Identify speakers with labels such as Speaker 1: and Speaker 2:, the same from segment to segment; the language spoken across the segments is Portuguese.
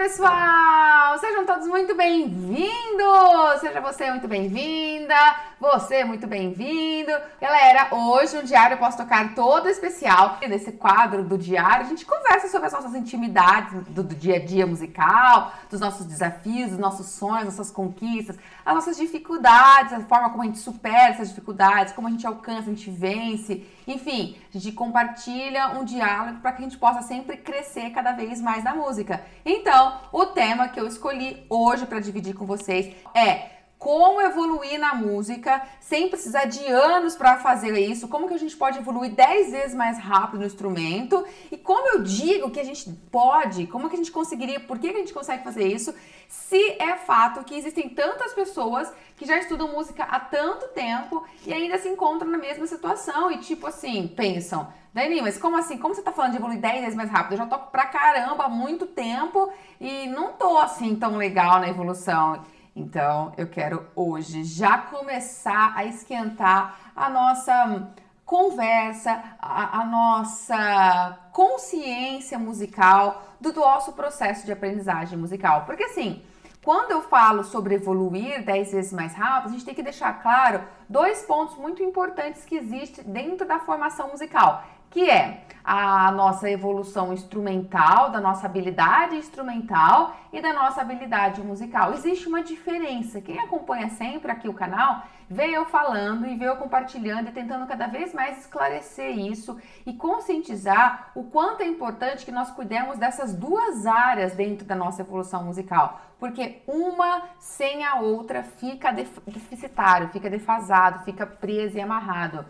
Speaker 1: pessoal! Sejam todos muito bem-vindos! Seja você muito bem-vinda, você muito bem-vindo. Galera, hoje no Diário eu posso tocar todo especial. Nesse quadro do Diário, a gente conversa sobre as nossas intimidades do dia a dia musical, dos nossos desafios, dos nossos sonhos, nossas conquistas, as nossas dificuldades, a forma como a gente supera essas dificuldades, como a gente alcança, a gente vence. Enfim, a gente compartilha um diálogo para que a gente possa sempre crescer cada vez mais na música. Então, o tema que eu escolhi hoje para dividir com vocês é como evoluir na música sem precisar de anos para fazer isso, como que a gente pode evoluir 10 vezes mais rápido no instrumento e como eu digo que a gente pode, como que a gente conseguiria, por que a gente consegue fazer isso, se é fato que existem tantas pessoas que já estudam música há tanto tempo e ainda se encontram na mesma situação e tipo assim, pensam, Dani, mas como assim? Como você tá falando de evoluir 10 vezes mais rápido? Eu já toco pra caramba há muito tempo e não tô assim tão legal na evolução. Então, eu quero hoje já começar a esquentar a nossa conversa, a nossa consciência musical do nosso processo de aprendizagem musical. Porque assim, quando eu falo sobre evoluir 10 vezes mais rápido, a gente tem que deixar claro dois pontos muito importantes que existem dentro da formação musical, que é a nossa evolução instrumental, da nossa habilidade instrumental e da nossa habilidade musical. Existe uma diferença. Quem acompanha sempre aqui o canal, vê eu falando e vê eu compartilhando e tentando cada vez mais esclarecer isso e conscientizar o quanto é importante que nós cuidemos dessas duas áreas dentro da nossa evolução musical. Porque uma sem a outra fica deficitário, fica defasado, fica preso e amarrado.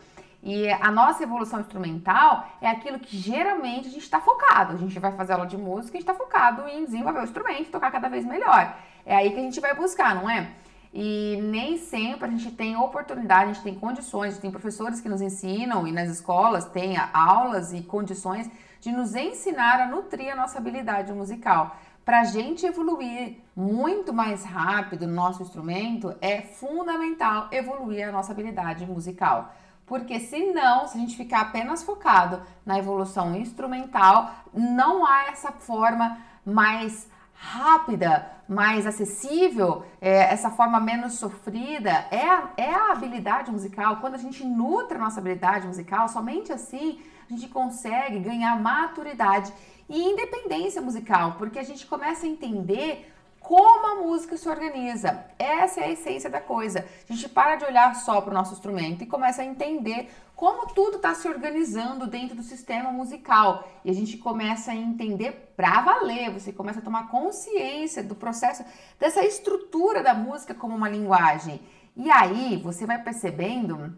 Speaker 1: E a nossa evolução instrumental é aquilo que geralmente a gente está focado. A gente vai fazer aula de música e está focado em desenvolver o instrumento, tocar cada vez melhor. É aí que a gente vai buscar, não é? E nem sempre a gente tem oportunidade, a gente tem condições, a gente tem professores que nos ensinam e nas escolas tem aulas e condições de nos ensinar a nutrir a nossa habilidade musical. Para a gente evoluir muito mais rápido no nosso instrumento, é fundamental evoluir a nossa habilidade musical. Porque senão, se a gente ficar apenas focado na evolução instrumental, não há essa forma mais rápida, mais acessível, essa forma menos sofrida, é a habilidade musical. Quando a gente nutre a nossa habilidade musical, somente assim a gente consegue ganhar maturidade e independência musical, porque a gente começa a entender como a música se organiza. Essa é a essência da coisa. A gente para de olhar só para o nosso instrumento e começa a entender como tudo está se organizando dentro do sistema musical. E a gente começa a entender para valer. Você começa a tomar consciência do processo, dessa estrutura da música como uma linguagem. E aí você vai percebendo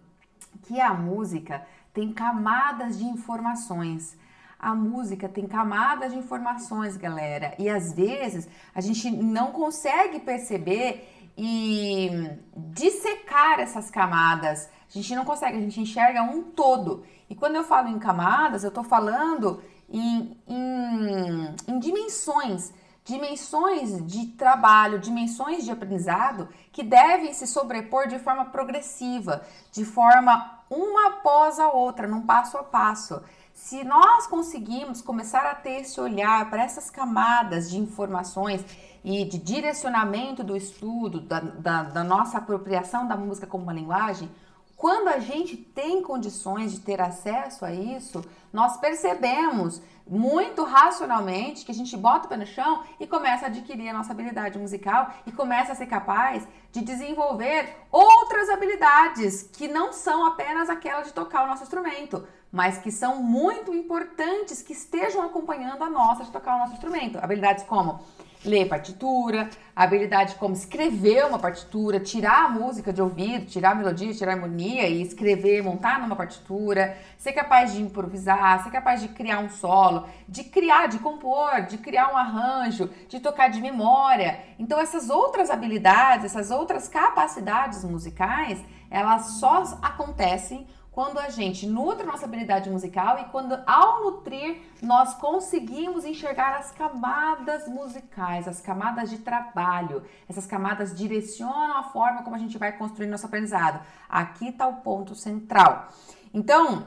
Speaker 1: que a música tem camadas de informações. A música tem camadas de informações, galera, e às vezes a gente não consegue perceber e dissecar essas camadas. A gente não consegue, a gente enxerga um todo. E quando eu falo em camadas, eu tô falando em dimensões de trabalho, dimensões de aprendizado que devem se sobrepor de forma progressiva, de forma uma após a outra, num passo a passo. Se nós conseguimos começar a ter esse olhar para essas camadas de informações e de direcionamento do estudo, da nossa apropriação da música como uma linguagem, quando a gente tem condições de ter acesso a isso, nós percebemos muito racionalmente que a gente bota o pé no chão e começa a adquirir a nossa habilidade musical e começa a ser capaz de desenvolver outras habilidades que não são apenas aquela de tocar o nosso instrumento, mas que são muito importantes, que estejam acompanhando a nossa de tocar o nosso instrumento. Habilidades como ler partitura, habilidade como escrever uma partitura, tirar a música de ouvido, tirar a melodia, tirar a harmonia e escrever, montar numa partitura, ser capaz de improvisar, ser capaz de criar um solo, de criar, de compor, de criar um arranjo, de tocar de memória. Então essas outras habilidades, essas outras capacidades musicais, elas só acontecem quando a gente nutre nossa habilidade musical e quando, ao nutrir, nós conseguimos enxergar as camadas musicais, as camadas de trabalho. Essas camadas direcionam a forma como a gente vai construir nosso aprendizado. Aqui está o ponto central. Então,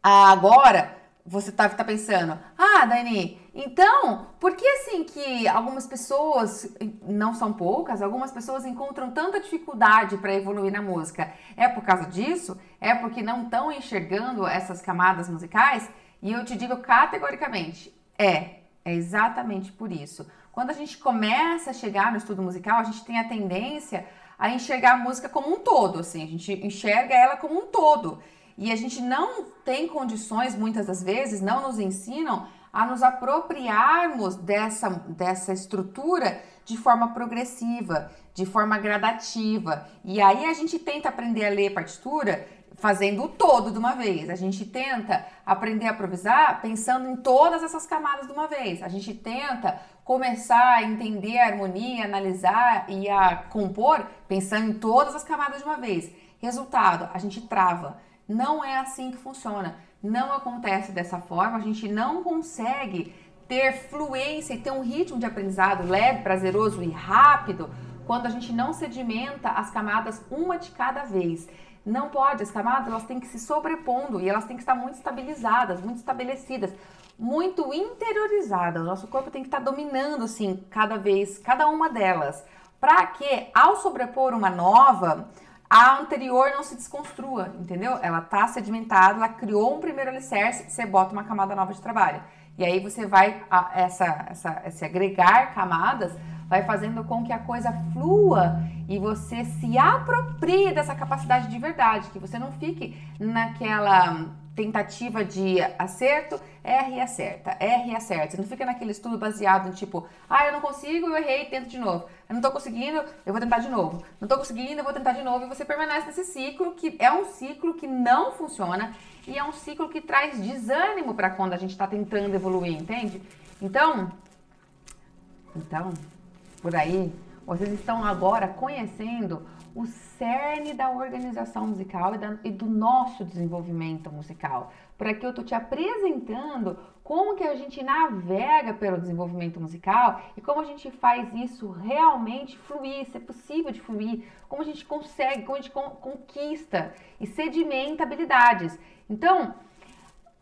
Speaker 1: agora, você tá pensando, ah, Dani, então, por que assim que algumas pessoas, não são poucas, algumas pessoas encontram tanta dificuldade para evoluir na música? É por causa disso? É porque não estão enxergando essas camadas musicais? E eu te digo categoricamente, é exatamente por isso. Quando a gente começa a chegar no estudo musical, a gente tem a tendência a enxergar a música como um todo, assim, a gente enxerga ela como um todo. E a gente não tem condições, muitas das vezes, não nos ensinam a nos apropriarmos dessa estrutura de forma progressiva, de forma gradativa. E aí a gente tenta aprender a ler partitura fazendo o todo de uma vez. A gente tenta aprender a improvisar pensando em todas essas camadas de uma vez. A gente tenta começar a entender a harmonia, analisar e a compor pensando em todas as camadas de uma vez. Resultado, a gente trava. Não é assim que funciona. Não acontece dessa forma. A gente não consegue ter fluência e ter um ritmo de aprendizado leve, prazeroso e rápido quando a gente não sedimenta as camadas uma de cada vez. Não pode, as camadas elas têm que se sobrepondo e elas têm que estar muito estabilizadas, muito estabelecidas, muito interiorizadas. O nosso corpo tem que estar dominando assim cada vez, cada uma delas, para que ao sobrepor uma nova, a anterior não se desconstrua, entendeu? Ela tá sedimentada, ela criou um primeiro alicerce, você bota uma camada nova de trabalho. E aí você vai, esse agregar camadas vai fazendo com que a coisa flua e você se aproprie dessa capacidade de verdade, que você não fique naquela tentativa de acerto, erra e acerta, erra e acerta. Você não fica naquele estudo baseado em tipo, eu não consigo, eu errei, tento de novo. Eu não tô conseguindo, eu vou tentar de novo. Não tô conseguindo, eu vou tentar de novo. E você permanece nesse ciclo, que é um ciclo que não funciona e é um ciclo que traz desânimo para quando a gente tá tentando evoluir, entende? Então, por aí, vocês estão agora conhecendo o cerne da organização musical e do nosso desenvolvimento musical. Por aqui eu tô te apresentando como que a gente navega pelo desenvolvimento musical e como a gente faz isso realmente fluir, ser possível de fluir, como a gente consegue, como a gente conquista e sedimenta habilidades. Então,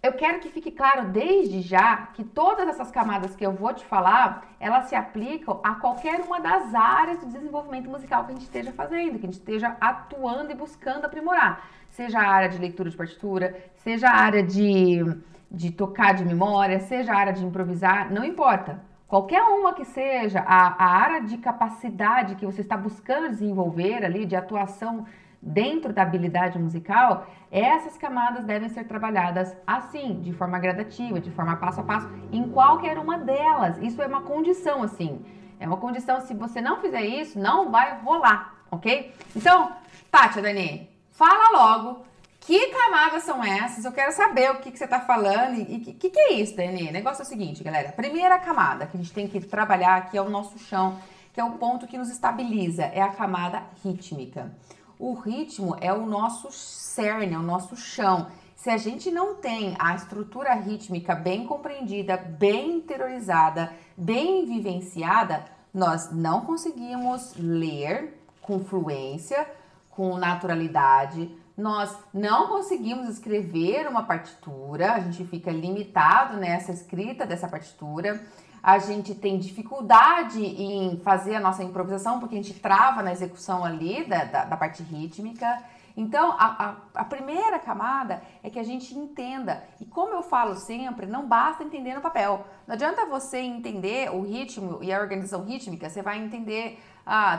Speaker 1: eu quero que fique claro desde já que todas essas camadas que eu vou te falar, elas se aplicam a qualquer uma das áreas de desenvolvimento musical que a gente esteja fazendo, que a gente esteja atuando e buscando aprimorar. Seja a área de leitura de partitura, seja a área de tocar de memória, seja a área de improvisar, não importa. Qualquer uma que seja a área de capacidade que você está buscando desenvolver ali, de atuação dentro da habilidade musical, essas camadas devem ser trabalhadas assim, de forma gradativa, de forma passo a passo, em qualquer uma delas. Isso é uma condição, assim. É uma condição, se você não fizer isso, não vai rolar, ok? Então, Tátia, Dani, fala logo que camadas são essas, eu quero saber o que você tá falando e o que é isso, Dani? O negócio é o seguinte, galera, a primeira camada que a gente tem que trabalhar aqui é o nosso chão, que é o ponto que nos estabiliza, é a camada rítmica. O ritmo é o nosso cerne, é o nosso chão. Se a gente não tem a estrutura rítmica bem compreendida, bem interiorizada, bem vivenciada, nós não conseguimos ler com fluência, com naturalidade, nós não conseguimos escrever uma partitura, a gente fica limitado nessa escrita dessa partitura. A gente tem dificuldade em fazer a nossa improvisação, porque a gente trava na execução ali da parte rítmica. Então, a primeira camada é que a gente entenda. E como eu falo sempre, não basta entender no papel. Não adianta você entender o ritmo e a organização rítmica, você vai entender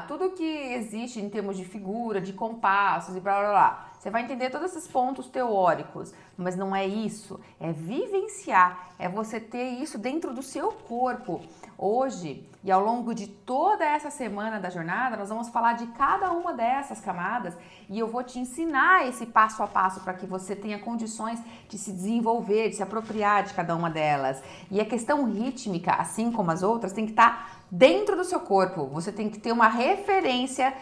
Speaker 1: tudo que existe em termos de figura, de compassos e blá blá blá. Você vai entender todos esses pontos teóricos, mas não é isso, é vivenciar, é você ter isso dentro do seu corpo. Hoje e ao longo de toda essa semana da jornada, nós vamos falar de cada uma dessas camadas e eu vou te ensinar esse passo a passo para que você tenha condições de se desenvolver, de se apropriar de cada uma delas. E a questão rítmica, assim como as outras, tem que estar dentro do seu corpo. Você tem que ter uma referência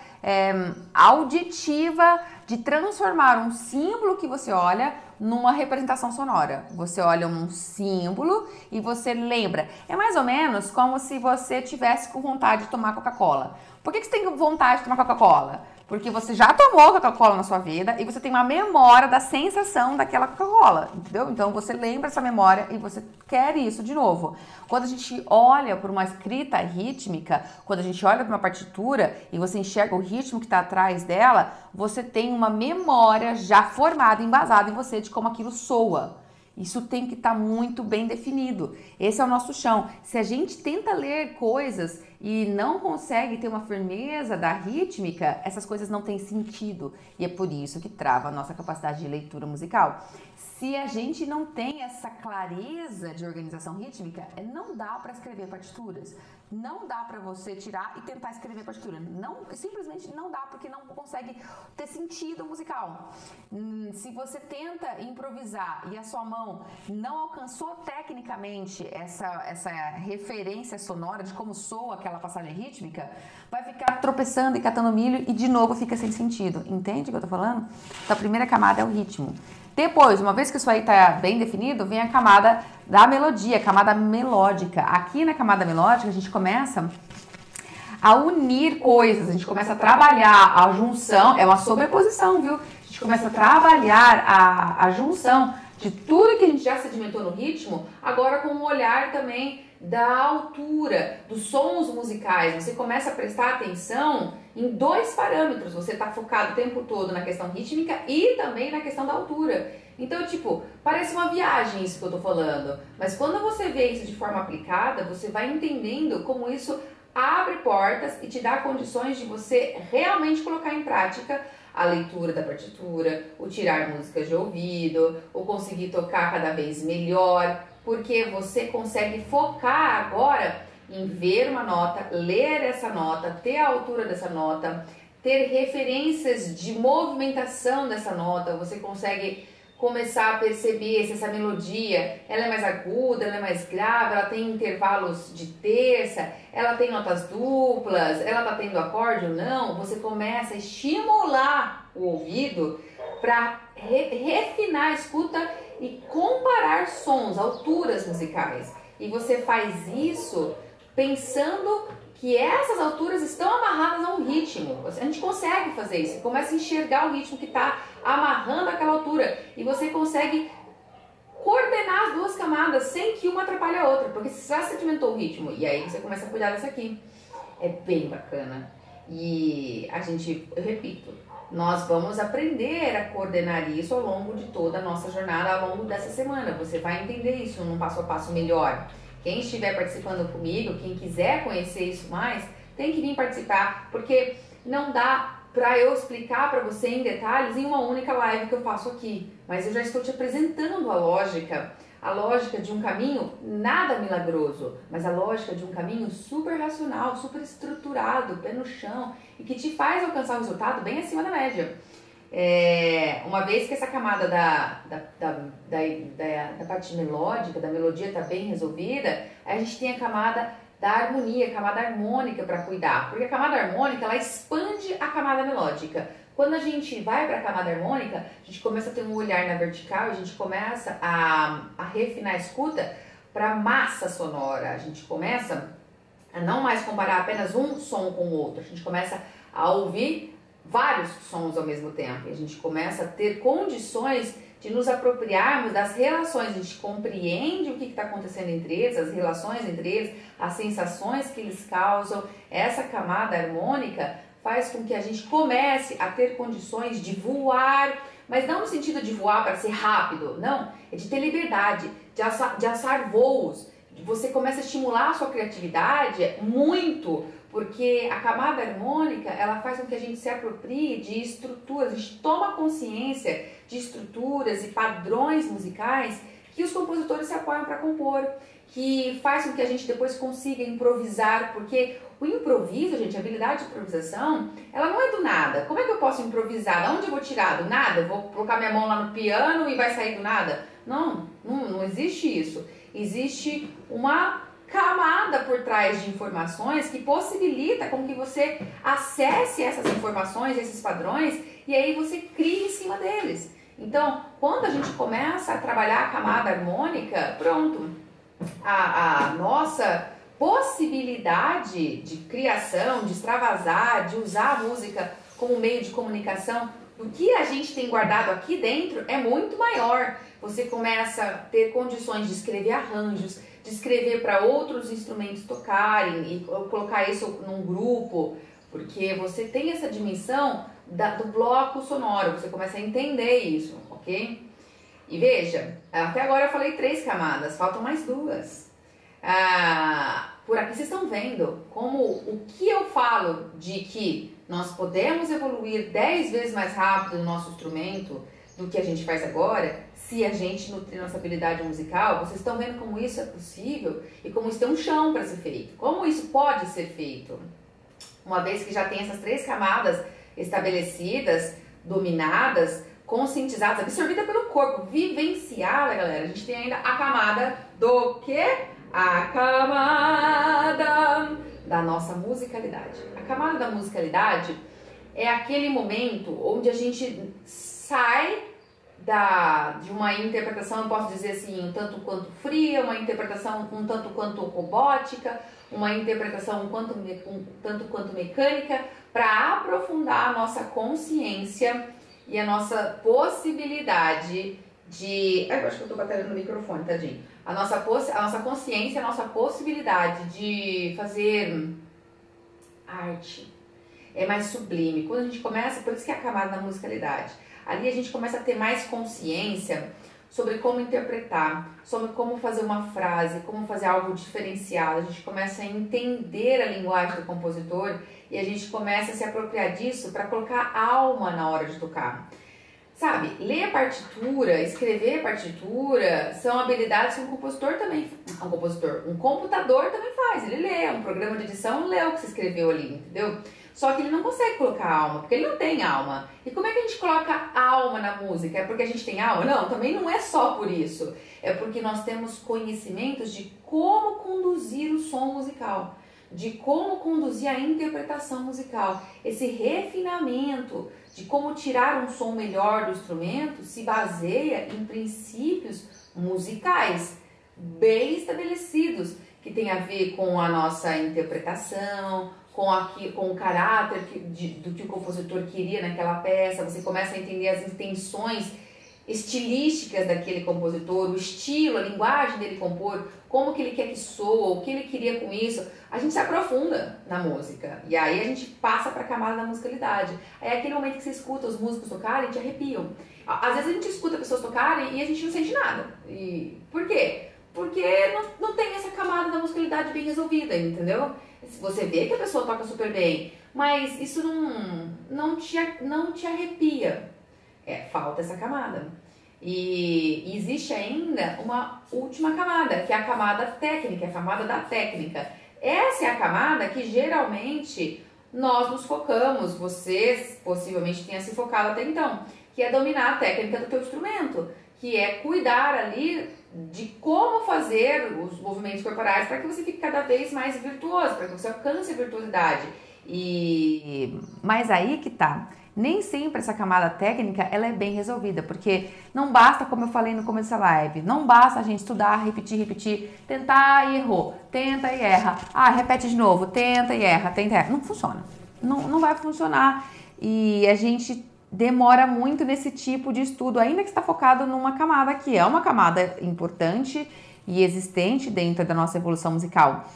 Speaker 1: auditiva de transformar um símbolo que você olha numa representação sonora. Você olha um símbolo e você lembra. É mais ou menos como se você tivesse com vontade de tomar Coca-Cola. Por que você tem vontade de tomar Coca-Cola? Porque você já tomou Coca-Cola na sua vida e você tem uma memória da sensação daquela Coca-Cola, entendeu? Então você lembra essa memória e você quer isso de novo. Quando a gente olha por uma escrita rítmica, quando a gente olha para uma partitura e você enxerga o ritmo que está atrás dela, você tem uma memória já formada, embasada em você de como aquilo soa. Isso tem que estar muito bem definido. Esse é o nosso chão. Se a gente tenta ler coisas e não consegue ter uma firmeza da rítmica, essas coisas não têm sentido. E é por isso que trava a nossa capacidade de leitura musical. Se a gente não tem essa clareza de organização rítmica, não dá para escrever partituras. Não dá para você tirar e tentar escrever partitura. Não, simplesmente não dá, porque não consegue ter sentido musical. Se você tenta improvisar e a sua mão não alcançou tecnicamente essa referência sonora de como soa aquela passagem rítmica, vai ficar tropeçando e catando milho e de novo fica sem sentido. Entende o que eu tô falando? Então a primeira camada é o ritmo. Depois, uma vez que isso aí está bem definido, vem a camada da melodia, a camada melódica. Aqui na camada melódica a gente começa a unir coisas, a gente começa a trabalhar a junção, é uma sobreposição, viu? A gente começa a trabalhar a junção de tudo que a gente já sedimentou no ritmo, agora com um olhar também da altura, dos sons musicais. Você começa a prestar atenção em dois parâmetros. Você está focado o tempo todo na questão rítmica e também na questão da altura. Então, tipo, parece uma viagem isso que eu tô falando. Mas quando você vê isso de forma aplicada, você vai entendendo como isso abre portas e te dá condições de você realmente colocar em prática a leitura da partitura, o tirar músicas de ouvido, o conseguir tocar cada vez melhor, porque você consegue focar agora em ver uma nota, ler essa nota, ter a altura dessa nota, ter referências de movimentação dessa nota. Você consegue começar a perceber se essa melodia ela é mais aguda, ela é mais grave, ela tem intervalos de terça, ela tem notas duplas, ela está tendo acorde ou não. Você começa a estimular o ouvido para refinar a escuta e comparar sons, alturas musicais. E você faz isso pensando que essas alturas estão amarradas a um ritmo. A gente consegue fazer isso, começa a enxergar o ritmo que está amarrando aquela altura e você consegue coordenar as duas camadas sem que uma atrapalhe a outra, porque você já sedimentou o ritmo e aí você começa a cuidar dessa aqui. É bem bacana. E a gente, eu repito, nós vamos aprender a coordenar isso ao longo de toda a nossa jornada, ao longo dessa semana. Você vai entender isso num passo a passo melhor. Quem estiver participando comigo, quem quiser conhecer isso mais, tem que vir participar, porque não dá para eu explicar para você em detalhes em uma única live que eu faço aqui. Mas eu já estou te apresentando a lógica de um caminho nada milagroso, mas a lógica de um caminho super racional, super estruturado, pé no chão, e que te faz alcançar o resultado bem acima da média. Uma vez que essa camada da parte melódica, da melodia está bem resolvida, a gente tem a camada da harmonia, a camada harmônica para cuidar, porque a camada harmônica ela expande a camada melódica. Quando a gente vai para a camada harmônica, a gente começa a ter um olhar na vertical, a gente começa a refinar a escuta para a massa sonora, a gente começa a não mais comparar apenas um som com o outro, a gente começa a ouvir vários sons ao mesmo tempo, e a gente começa a ter condições de nos apropriarmos das relações, a gente compreende o que está acontecendo entre eles, as relações entre eles, as sensações que eles causam. Essa camada harmônica faz com que a gente comece a ter condições de voar, mas não no sentido de voar para ser rápido, não, é de ter liberdade, de assar voos. Você começa a estimular a sua criatividade muito, porque a camada harmônica, ela faz com que a gente se aproprie de estruturas, a gente toma consciência de estruturas e padrões musicais que os compositores se apoiam para compor, que faz com que a gente depois consiga improvisar, porque o improviso, gente, a habilidade de improvisação, ela não é do nada. Como é que eu posso improvisar? Da onde eu vou tirar? Do nada? Eu vou colocar minha mão lá no piano e vai sair do nada? Não existe isso. Existe uma camada por trás de informações que possibilita com que você acesse essas informações, esses padrões, e aí você cria em cima deles. Então, quando a gente começa a trabalhar a camada harmônica, pronto, a nossa possibilidade de criação, de extravasar, de usar a música como meio de comunicação, o que a gente tem guardado aqui dentro é muito maior. Você começa a ter condições de escrever arranjos, de escrever para outros instrumentos tocarem e colocar isso num grupo, porque você tem essa dimensão do bloco sonoro, você começa a entender isso, ok? E veja, até agora eu falei 3 camadas, faltam mais 2. Por aqui vocês estão vendo como o que eu falo de que nós podemos evoluir 10 vezes mais rápido no nosso instrumento do que a gente faz agora, se a gente nutrir nossa habilidade musical. Vocês estão vendo como isso é possível e como isso tem um chão para ser feito, como isso pode ser feito. Uma vez que já tem essas 3 camadas estabelecidas, dominadas, conscientizadas, absorvidas pelo corpo, vivenciada, galera, a gente tem ainda a camada do quê? A camada da nossa musicalidade. A camada da musicalidade é aquele momento onde a gente sai de uma interpretação, eu posso dizer assim, um tanto quanto fria, uma interpretação um tanto quanto robótica, uma interpretação um tanto quanto mecânica, para aprofundar a nossa consciência e a nossa possibilidade de... eu acho que eu tô batendo no microfone, tadinho. A nossa consciência, a nossa possibilidade de fazer arte é mais sublime. Quando a gente começa, por isso que é a camada da musicalidade. Ali a gente começa a ter mais consciência sobre como interpretar, sobre como fazer uma frase, como fazer algo diferenciado. A gente começa a entender a linguagem do compositor e a gente começa a se apropriar disso para colocar alma na hora de tocar. Sabe, ler a partitura, escrever a partitura são habilidades que um computador também faz. Ele lê, um programa de edição lê o que você escreveu ali, entendeu? Só que ele não consegue colocar alma, porque ele não tem alma. E como é que a gente coloca alma na música? É porque a gente tem alma? Não, também não é só por isso. É porque nós temos conhecimentos de como conduzir o som musical, de como conduzir a interpretação musical. Esse refinamento de como tirar um som melhor do instrumento se baseia em princípios musicais bem estabelecidos, que tem a ver com a nossa interpretação, com o caráter do que o compositor queria naquela peça. Você começa a entender as intenções estilísticas daquele compositor, o estilo, a linguagem dele compor, como que ele quer que soa, o que ele queria com isso. A gente se aprofunda na música e aí a gente passa para a camada da musicalidade. Aí é aquele momento que você escuta os músicos tocarem e te arrepiam. Às vezes a gente escuta pessoas tocarem e a gente não sente nada. E por quê? Porque não tem essa camada da musicalidade bem resolvida, entendeu? Você vê que a pessoa toca super bem, mas isso não te arrepia. Falta essa camada. E existe ainda uma última camada, que é a camada técnica, a camada da técnica. Essa é a camada que geralmente nós nos focamos, você possivelmente tenha se focado até então, que é dominar a técnica do teu instrumento, que é cuidar ali de como fazer os movimentos corporais para que você fique cada vez mais virtuoso, para que você alcance a virtuosidade. Mas aí que tá. Nem sempre essa camada técnica ela é bem resolvida, porque não basta, como eu falei no começo da live, não basta a gente estudar, repetir, tentar e errou, tenta e erra, repete de novo, tenta e erra, tenta e erra. Não funciona, não vai funcionar e a gente demora muito nesse tipo de estudo, ainda que está focado numa camada que é uma camada importante e existente dentro da nossa evolução musical.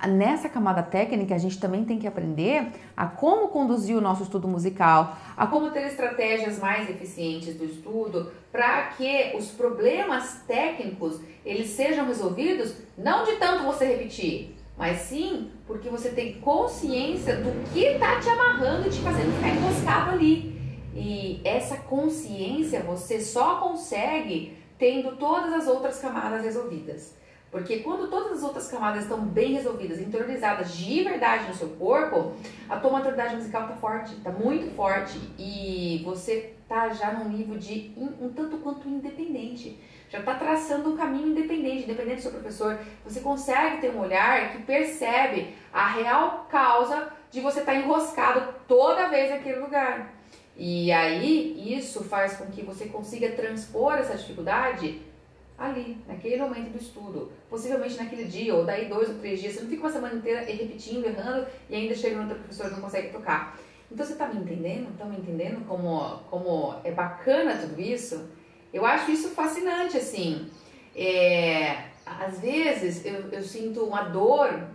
Speaker 1: Nessa camada técnica, a gente também tem que aprender a como conduzir o nosso estudo musical, a como ter estratégias mais eficientes do estudo para que os problemas técnicos eles sejam resolvidos não de tanto você repetir, mas sim porque você tem consciência do que está te amarrando e te fazendo ficar enroscado ali. E essa consciência você só consegue tendo todas as outras camadas resolvidas. Porque quando todas as outras camadas estão bem resolvidas, interiorizadas de verdade no seu corpo, a tua maturidade musical tá forte, tá muito forte e você tá já num nível de um tanto quanto independente. Já tá traçando um caminho independente do seu professor. Você consegue ter um olhar que percebe a real causa de você estar enroscado toda vez naquele lugar. E aí isso faz com que você consiga transpor essa dificuldade ali, naquele momento do estudo, possivelmente naquele dia, ou daí 2 ou 3 dias, você não fica uma semana inteira repetindo, errando, e ainda chega no outro professor e não consegue tocar. Então você tá me entendendo? Estão me entendendo como é bacana tudo isso? Eu acho isso fascinante, assim. Às vezes eu sinto uma dor,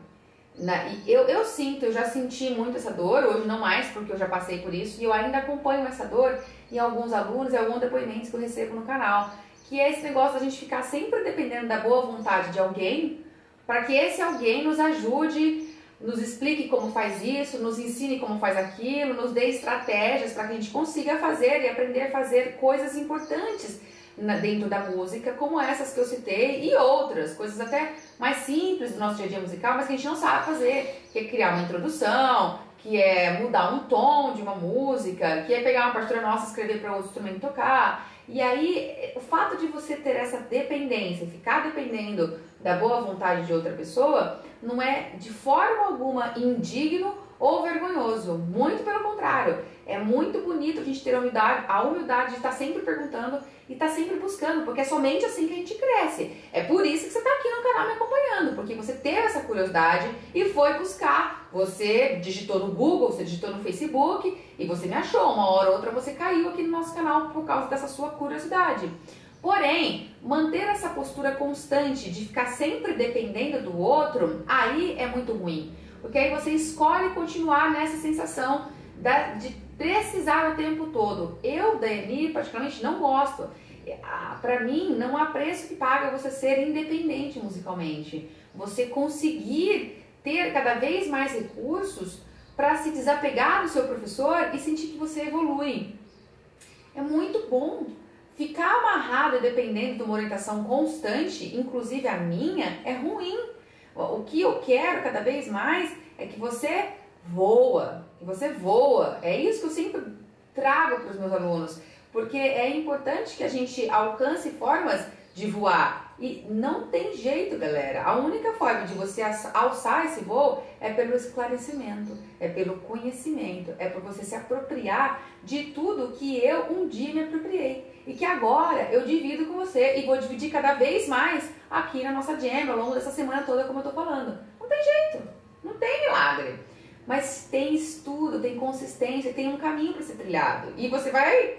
Speaker 1: eu já senti muito essa dor, hoje não mais, porque eu já passei por isso, e eu ainda acompanho essa dor em alguns alunos e alguns depoimentos que eu recebo no canal, que é esse negócio da gente ficar sempre dependendo da boa vontade de alguém, para que esse alguém nos ajude, nos explique como faz isso, nos ensine como faz aquilo, nos dê estratégias para que a gente consiga fazer e aprender a fazer coisas importantes dentro da música, como essas que eu citei, e outras coisas até mais simples do nosso dia a dia musical, mas que a gente não sabe fazer, que é criar uma introdução, que é mudar um tom de uma música, que é pegar uma partitura nossa e escrever para outro instrumento tocar. E aí, o fato de você ter essa dependência, ficar dependendo da boa vontade de outra pessoa, não é de forma alguma indigno ou vergonhoso, muito pelo contrário. É muito bonito a gente ter a humildade de estar sempre perguntando e estar sempre buscando, porque é somente assim que a gente cresce. É por isso que você está aqui no canal me acompanhando, porque você teve essa curiosidade e foi buscar. Você digitou no Google, você digitou no Facebook e você me achou. Uma hora ou outra você caiu aqui no nosso canal por causa dessa sua curiosidade. Porém, manter essa postura constante de ficar sempre dependendo do outro, aí é muito ruim. Porque aí você escolhe continuar nessa sensação de precisar o tempo todo. Eu, Daiane, particularmente não gosto. Pra mim, não há preço que paga você ser independente musicalmente. Você conseguir ter cada vez mais recursos para se desapegar do seu professor e sentir que você evolui. É muito bom. Ficar amarrado e dependendo de uma orientação constante, inclusive a minha, é ruim. O que eu quero cada vez mais é que você voa, É isso que eu sempre trago para os meus alunos, porque é importante que a gente alcance formas de voar. E não tem jeito, galera. A única forma de você alçar esse voo é pelo esclarecimento, é pelo conhecimento, é por você se apropriar de tudo que eu um dia me apropriei. E que agora eu divido com você e vou dividir cada vez mais aqui na nossa jam, ao longo dessa semana toda, como eu tô falando. Não tem jeito, não tem milagre. Mas tem estudo, tem consistência, tem um caminho para ser trilhado. E você vai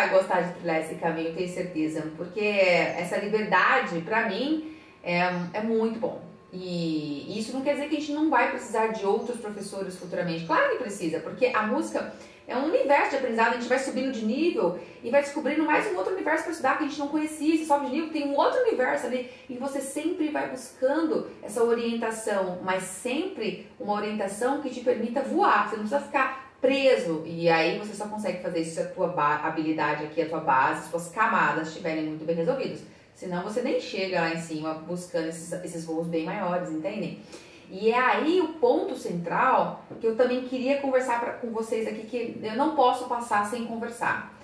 Speaker 1: gostar de trilhar esse caminho, tenho certeza. Porque essa liberdade, pra mim, é muito bom. E isso não quer dizer que a gente não vai precisar de outros professores futuramente. Claro que precisa, porque a música é um universo de aprendizado. A gente vai subindo de nível e vai descobrindo mais um outro universo para estudar que a gente não conhecia. Você sobe de nível, tem um outro universo ali. E você sempre vai buscando essa orientação, mas sempre uma orientação que te permita voar. Você não precisa ficar preso, e aí você só consegue fazer isso se a tua habilidade aqui, a tua base, as tuas camadas estiverem muito bem resolvidas. Senão você nem chega lá em cima buscando esses voos bem maiores, entendem? E é aí o ponto central que eu também queria conversar com vocês aqui, que eu não posso passar sem conversar.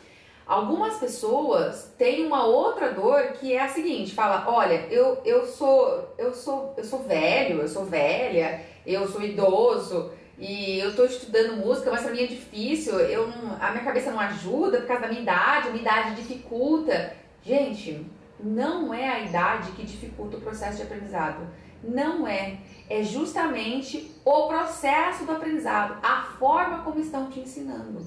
Speaker 1: Algumas pessoas têm uma outra dor que é a seguinte, fala, olha, eu sou velho, eu sou velha, eu sou idoso, e eu tô estudando música, mas pra mim é difícil, a minha cabeça não ajuda por causa da minha idade dificulta. Gente, não é a idade que dificulta o processo de aprendizado. Não é. É justamente o processo do aprendizado, a forma como estão te ensinando.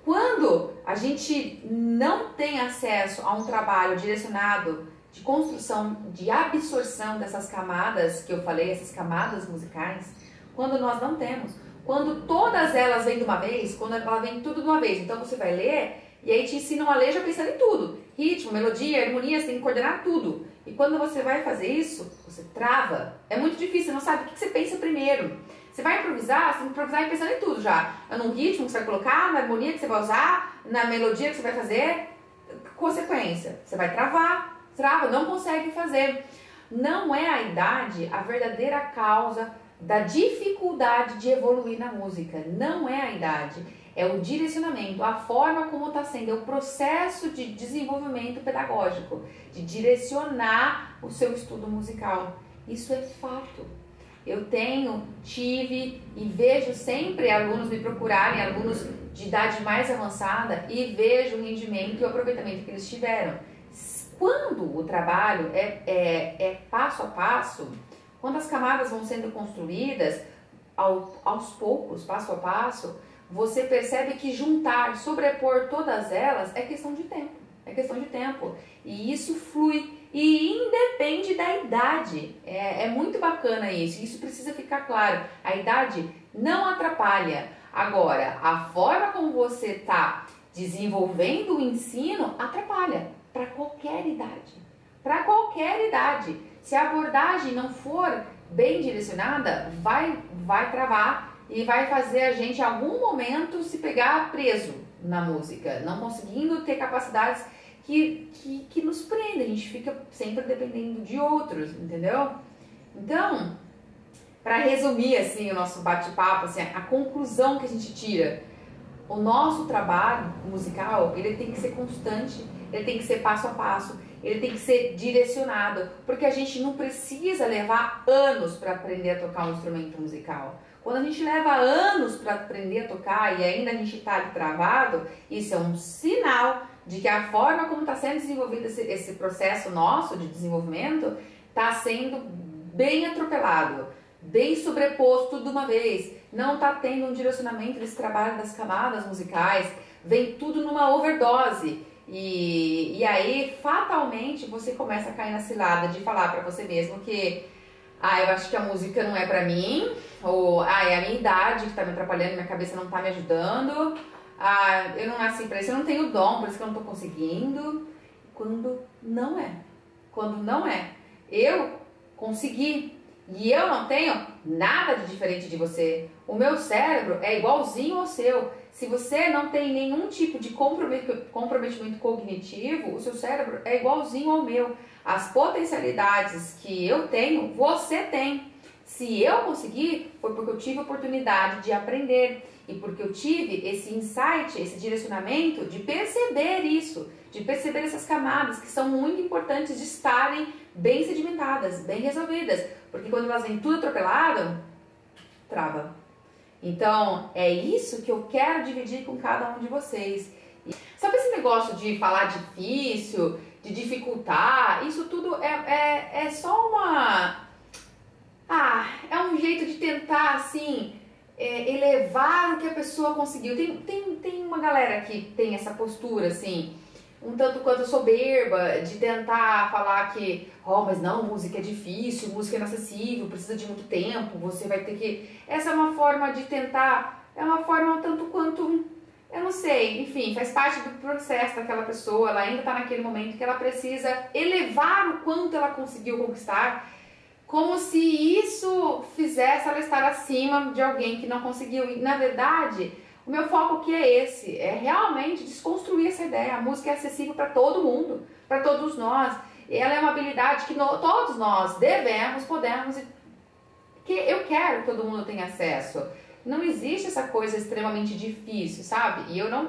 Speaker 1: Quando a gente não tem acesso a um trabalho direcionado de construção, de absorção dessas camadas que eu falei, essas camadas musicais, quando nós não temos, quando todas elas vêm de uma vez, quando ela vem tudo de uma vez, então você vai ler e aí te ensinam a ler já pensando em tudo, ritmo, melodia, harmonia, você tem que coordenar tudo. E quando você vai fazer isso, você trava, é muito difícil, você não sabe o que você pensa primeiro. Você vai improvisar, você tem que improvisar pensando em tudo já, no ritmo que você vai colocar, na harmonia que você vai usar, na melodia que você vai fazer, consequência, você vai trava, não consegue fazer. Não é a idade a verdadeira causa da dificuldade de evoluir na música. Não é a idade, é o direcionamento, a forma como está sendo, é o processo de desenvolvimento pedagógico, de direcionar o seu estudo musical. Isso é fato. Eu tive e vejo sempre alunos me procurarem, alunos de idade mais avançada, e vejo o rendimento e o aproveitamento que eles tiveram. Quando o trabalho é passo a passo, quando as camadas vão sendo construídas, aos poucos, passo a passo, você percebe que juntar, sobrepor todas elas é questão de tempo. É questão de tempo. E isso flui. E independe da idade. É muito bacana isso. Isso precisa ficar claro. A idade não atrapalha. Agora, a forma como você está desenvolvendo o ensino atrapalha. Para qualquer idade. Para qualquer idade. Se a abordagem não for bem direcionada, vai travar e vai fazer a gente em algum momento se pegar preso na música, não conseguindo ter capacidades que nos prendem. A gente fica sempre dependendo de outros, entendeu? Então, para resumir assim o nosso bate-papo, assim, a conclusão que a gente tira: o nosso trabalho musical, ele tem que ser constante, ele tem que ser passo a passo, ele tem que ser direcionado, porque a gente não precisa levar anos para aprender a tocar um instrumento musical. Quando a gente leva anos para aprender a tocar e ainda a gente está travado, isso é um sinal de que a forma como está sendo desenvolvido esse processo nosso de desenvolvimento está sendo bem atropelado, bem sobreposto tudo de uma vez. Não está tendo um direcionamento desse trabalho das camadas musicais, vem tudo numa overdose. E aí, fatalmente, você começa a cair na cilada de falar pra você mesmo que eu acho que a música não é pra mim, ou é a minha idade que tá me atrapalhando, minha cabeça não tá me ajudando, eu não nasci pra isso, eu não tenho dom, por isso que eu não tô conseguindo. Quando não é. Quando não é. Eu consegui. E eu não tenho nada de diferente de você. O meu cérebro é igualzinho ao seu. Se você não tem nenhum tipo de comprometimento cognitivo, o seu cérebro é igualzinho ao meu. As potencialidades que eu tenho, você tem. Se eu consegui, foi porque eu tive a oportunidade de aprender e porque eu tive esse insight, esse direcionamento de perceber isso, de perceber essas camadas que são muito importantes de estarem bem sedimentadas, bem resolvidas, porque quando elas vêm tudo atropelado, trava. Então, é isso que eu quero dividir com cada um de vocês. Sabe esse negócio de falar difícil, de dificultar? Isso tudo é só uma... é um jeito de tentar, assim, elevar o que a pessoa conseguiu. Tem uma galera que tem essa postura, assim, um tanto quanto soberba, de tentar falar que, mas não, música é difícil, música é inacessível, precisa de muito tempo, você vai ter que... Essa é uma forma de tentar, é uma forma um tanto quanto, eu não sei, enfim, faz parte do processo daquela pessoa, ela ainda está naquele momento que ela precisa elevar o quanto ela conseguiu conquistar, como se isso fizesse ela estar acima de alguém que não conseguiu. E, na verdade, o meu foco aqui é esse, é realmente desconstruir essa ideia. A música é acessível para todo mundo, para todos nós. E ela é uma habilidade que todos nós devemos, podemos, que eu quero que todo mundo tenha acesso. Não existe essa coisa extremamente difícil, sabe? E eu não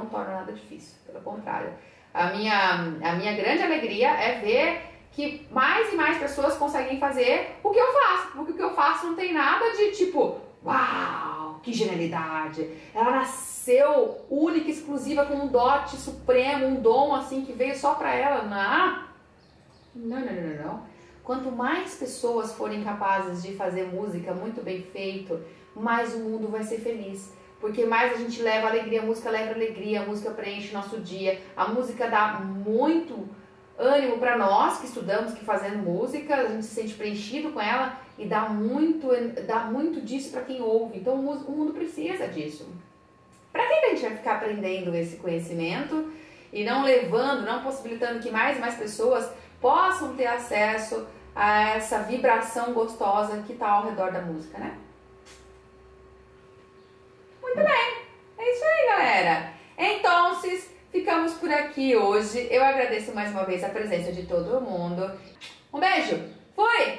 Speaker 1: torno nada difícil, pelo contrário. A minha grande alegria é ver que mais e mais pessoas conseguem fazer o que eu faço, porque o que eu faço não tem nada de tipo, uau, que genialidade, ela nasceu única e exclusiva com um dote supremo, um dom assim que veio só pra ela. Não. Quanto mais pessoas forem capazes de fazer música muito bem feito, mais o mundo vai ser feliz. Porque mais a gente leva alegria, a música leva alegria, a música preenche o nosso dia, a música dá muito ânimo para nós que estudamos, que fazemos música, a gente se sente preenchido com ela e dá muito disso para quem ouve. Então o mundo precisa disso. Para que a gente vai ficar aprendendo esse conhecimento e não possibilitando que mais e mais pessoas possam ter acesso a essa vibração gostosa que está ao redor da música, né? Muito bem, é isso aí, galera. Então, ficamos por aqui hoje. Eu agradeço mais uma vez a presença de todo mundo. Um beijo, fui!